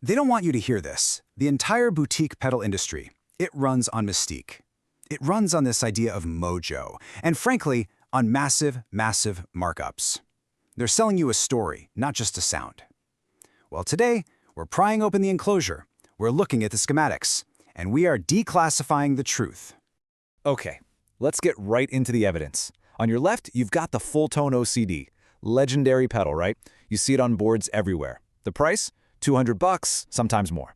They don't want you to hear this. The entire boutique pedal industry, it runs on mystique. It runs on this idea of mojo, and frankly, on massive, massive markups. They're selling you a story, not just a sound. Well, today, we're prying open the enclosure, we're looking at the schematics, and we are declassifying the truth. Okay, let's get right into the evidence. On your left, you've got the Fulltone OCD. Legendary pedal, right? You see it on boards everywhere. The price? $200, sometimes more.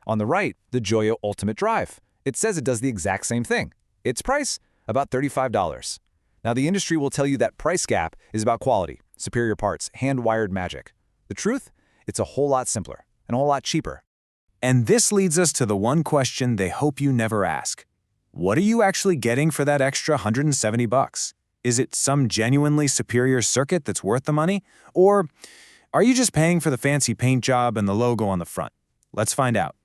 On the right, the Joyo Ultimate Drive. It says it does the exact same thing. Its price? About $35. Now, the industry will tell you that price gap is about quality, superior parts, hand-wired magic. The truth? It's a whole lot simpler and a whole lot cheaper. And this leads us to the one question they hope you never ask. What are you actually getting for that extra $170? Is it some genuinely superior circuit that's worth the money? Or are you just paying for the fancy paint job and the logo on the front? Let's find out.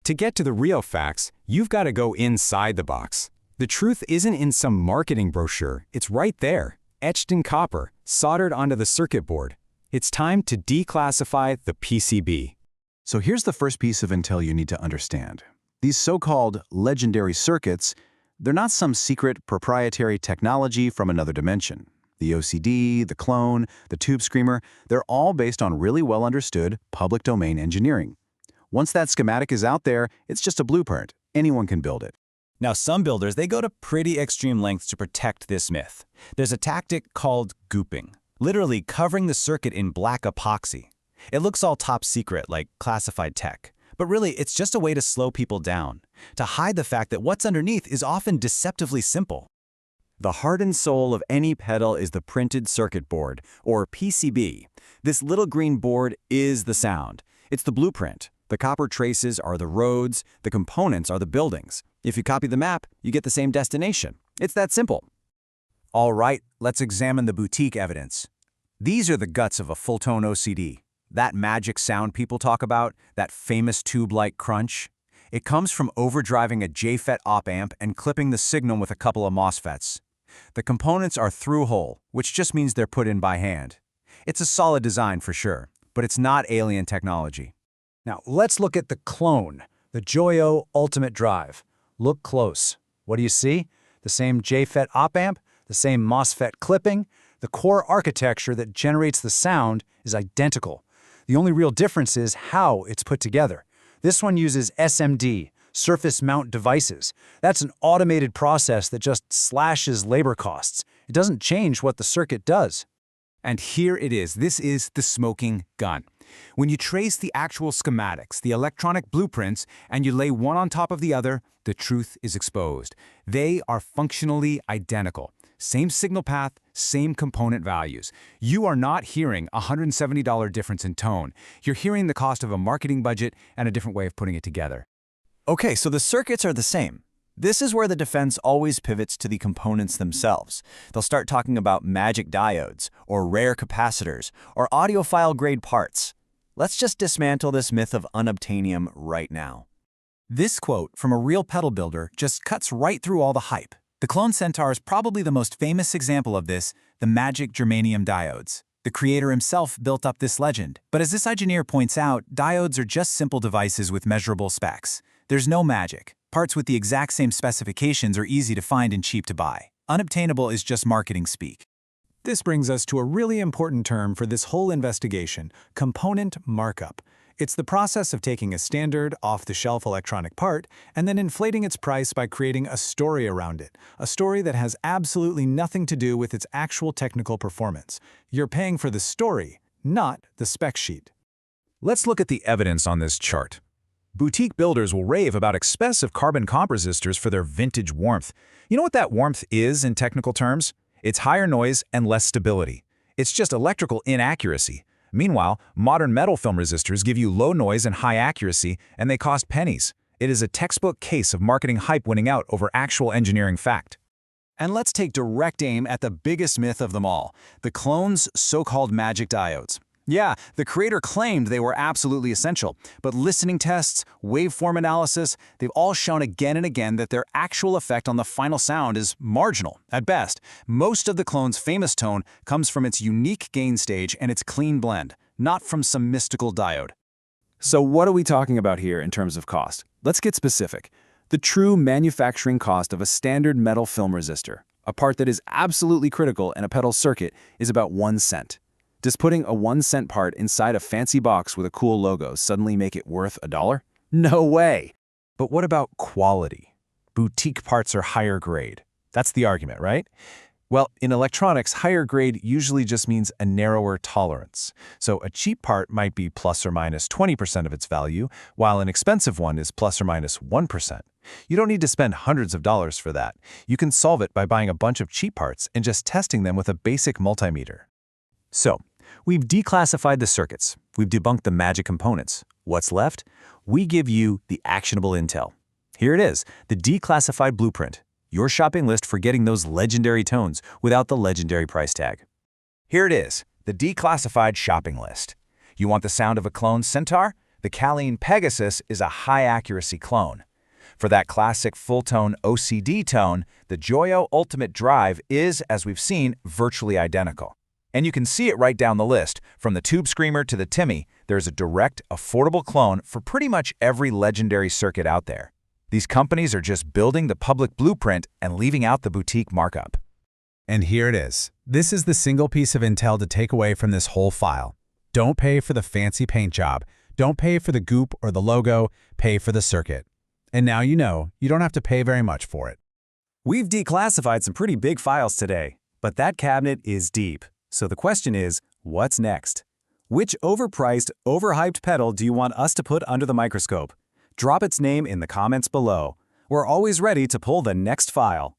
To get to the real facts, you've got to go inside the box. The truth isn't in some marketing brochure. It's right there, etched in copper, soldered onto the circuit board. It's time to declassify the PCB. So here's the first piece of intel you need to understand. These so-called legendary circuits, they're not some secret proprietary technology from another dimension. The OCD, the clone, the tube screamer, they're all based on really well-understood public domain engineering. Once that schematic is out there, it's just a blueprint. Anyone can build it. Now, some builders, they go to pretty extreme lengths to protect this myth. There's a tactic called gooping, literally covering the circuit in black epoxy. It looks all top secret, like classified tech. But really, it's just a way to slow people down, to hide the fact that what's underneath is often deceptively simple. The heart and soul of any pedal is the printed circuit board, or PCB. This little green board is the sound. It's the blueprint. The copper traces are the roads, the components are the buildings. If you copy the map, you get the same destination. It's that simple. All right, let's examine the boutique evidence. These are the guts of a Fulltone OCD. That magic sound people talk about, that famous tube-like crunch, it comes from overdriving a JFET op-amp and clipping the signal with a couple of MOSFETs. The components are through-hole, which just means they're put in by hand. It's a solid design for sure, but it's not alien technology. Now, let's look at the clone, the Joyo Ultimate Drive. Look close. What do you see? The same JFET op-amp, the same MOSFET clipping. The core architecture that generates the sound is identical. The only real difference is how it's put together. This one uses SMD, surface mount devices. That's an automated process that just slashes labor costs. It doesn't change what the circuit does. And here it is. This is the smoking gun. When you trace the actual schematics, the electronic blueprints, and you lay one on top of the other, the truth is exposed. They are functionally identical. Same signal path, same component values. You are not hearing a $170 difference in tone. You're hearing the cost of a marketing budget and a different way of putting it together. Okay, so the circuits are the same. This is where the defense always pivots to the components themselves. They'll start talking about magic diodes, or rare capacitors, or audiophile-grade parts. Let's just dismantle this myth of unobtainium right now. This quote from a real pedal builder just cuts right through all the hype. The Klon Centaur is probably the most famous example of this, the magic germanium diodes. The creator himself built up this legend, but as this engineer points out, diodes are just simple devices with measurable specs. There's no magic. Parts with the exact same specifications are easy to find and cheap to buy. Unobtainable is just marketing speak. This brings us to a really important term for this whole investigation, component markup. It's the process of taking a standard, off-the-shelf electronic part and then inflating its price by creating a story around it, a story that has absolutely nothing to do with its actual technical performance. You're paying for the story, not the spec sheet. Let's look at the evidence on this chart. Boutique builders will rave about expensive carbon comp resistors for their vintage warmth. You know what that warmth is in technical terms? It's higher noise and less stability. It's just electrical inaccuracy. Meanwhile, modern metal film resistors give you low noise and high accuracy, and they cost pennies. It is a textbook case of marketing hype winning out over actual engineering fact. And let's take direct aim at the biggest myth of them all, the clone's so-called magic diodes. Yeah, the creator claimed they were absolutely essential, but listening tests, waveform analysis, they've all shown again and again that their actual effect on the final sound is marginal, at best. Most of the clone's famous tone comes from its unique gain stage and its clean blend, not from some mystical diode. So what are we talking about here in terms of cost? Let's get specific. The true manufacturing cost of a standard metal film resistor, a part that is absolutely critical in a pedal circuit, is about 1 cent. Does putting a 1-cent part inside a fancy box with a cool logo suddenly make it worth $1? No way! But what about quality? Boutique parts are higher grade. That's the argument, right? Well, in electronics, higher grade usually just means a narrower tolerance. So a cheap part might be plus or minus 20% of its value, while an expensive one is plus or minus 1%. You don't need to spend hundreds of dollars for that. You can solve it by buying a bunch of cheap parts and just testing them with a basic multimeter. So, we've declassified the circuits. We've debunked the magic components. What's left? We give you the actionable intel. Here it is, the declassified blueprint. Your shopping list for getting those legendary tones without the legendary price tag. Here it is, the declassified shopping list. You want the sound of a Klon Centaur? The Kaleen Pegasus is a high-accuracy clone. For that classic Fulltone OCD tone, the Joyo Ultimate Drive is, as we've seen, virtually identical. And you can see it right down the list. From the Tube Screamer to the Timmy, there's a direct, affordable clone for pretty much every legendary circuit out there. These companies are just building the public blueprint and leaving out the boutique markup. And here it is. This is the single piece of intel to take away from this whole file. Don't pay for the fancy paint job. Don't pay for the goop or the logo. Pay for the circuit. And now you know you don't have to pay very much for it. We've declassified some pretty big files today, but that cabinet is deep. So the question is, what's next? Which overpriced, overhyped pedal do you want us to put under the microscope? Drop its name in the comments below. We're always ready to pull the next file.